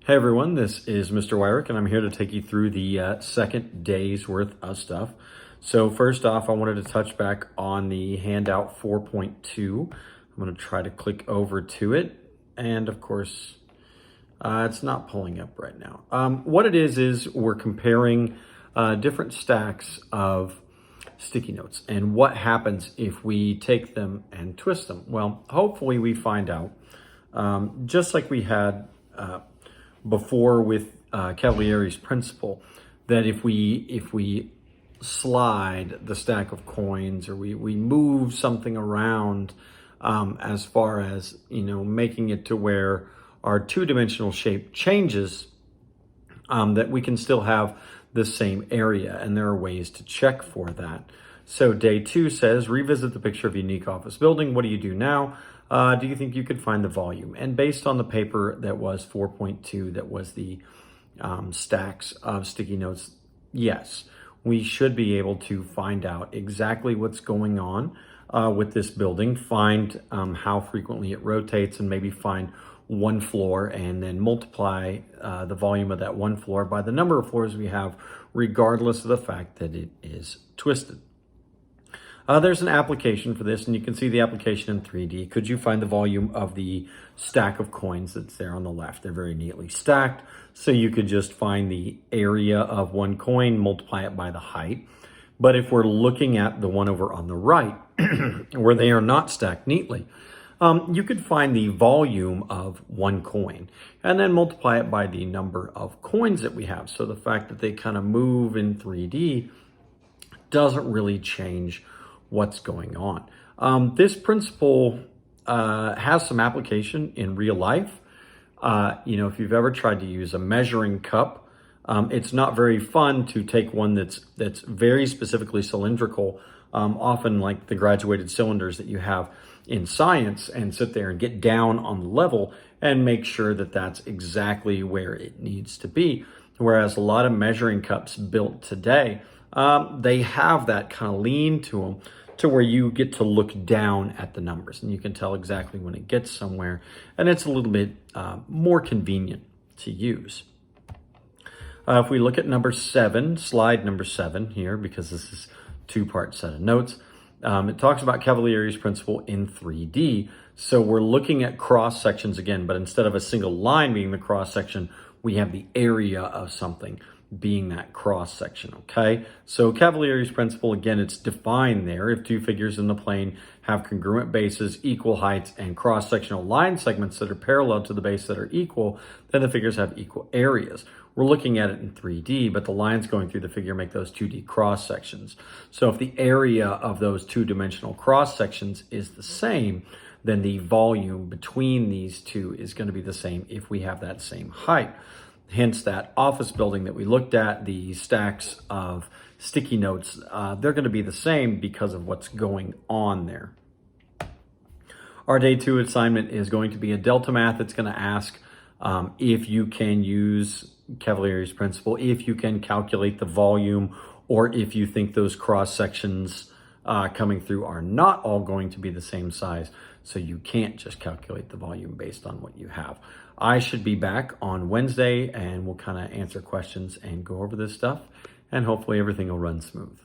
Hey everyone, this is Mr. Wyrick, and I'm here to take you through the second day's worth of stuff. So first off, I wanted to touch back on the handout 4.2. I'm going to try to click over to it, and of course, it's not pulling up right now. What it is we're comparing different stacks of sticky notes and what happens if we take them and twist them. Well, hopefully we find out, just like we had before with Cavalieris Principle, that if we slide the stack of coins or we move something around, as far as making it to where our two-dimensional shape changes, that we can still have the same area, and there are ways to check for that. So day 2 says, revisit the picture of a unique office building. What do you do now? Do you think you could find the volume? And based on the paper that was 4.2, that was the stacks of sticky notes, yes, we should be able to find out exactly what's going on with this building, find how frequently it rotates, and maybe find one floor and then multiply the volume of that one floor by the number of floors we have, regardless of the fact that it is twisted. There's an application for this, and you can see the application in 3D. Could you find the volume of the stack of coins that's there on the left? They're very neatly stacked, so you could just find the area of one coin, multiply it by the height. But if we're looking at the one over on the right, where they are not stacked neatly, you could find the volume of one coin and then multiply it by the number of coins that we have. So the fact that they kind of move in 3D doesn't really change what's going on. This principle has some application in real life. If you've ever tried to use a measuring cup, it's not very fun to take one that's very specifically cylindrical, often like the graduated cylinders that you have in science, and sit there and get down on the level and make sure that that's exactly where it needs to be. Whereas a lot of measuring cups built today, they have that kind of lean to them, to where you get to look down at the numbers and you can tell exactly when it gets somewhere, and it's a little bit more convenient to use. If we look at number 7, slide number 7 here, because this is two-part set of notes, it talks about Cavalieris Principle in 3D. So we're looking at cross sections again, but instead of a single line being the cross section, we have the area of something being that cross section, okay? So Cavalieris Principle, again, it's defined there. If two figures in the plane have congruent bases, equal heights, and cross-sectional line segments that are parallel to the base that are equal, then the figures have equal areas. We're looking at it in 3D, but the lines going through the figure make those 2D cross sections. So if the area of those two-dimensional cross sections is the same, then the volume between these two is going to be the same if we have that same height. Hence that office building that we looked at, the stacks of sticky notes, they're going to be the same because of what's going on there. Our day 2 assignment is going to be a delta math. It's going to ask if you can use Cavalieris Principle, if you can calculate the volume, or if you think those cross sections coming through are not all going to be the same size, so you can't just calculate the volume based on what you have. I should be back on Wednesday, and we'll kind of answer questions and go over this stuff, and hopefully everything will run smooth.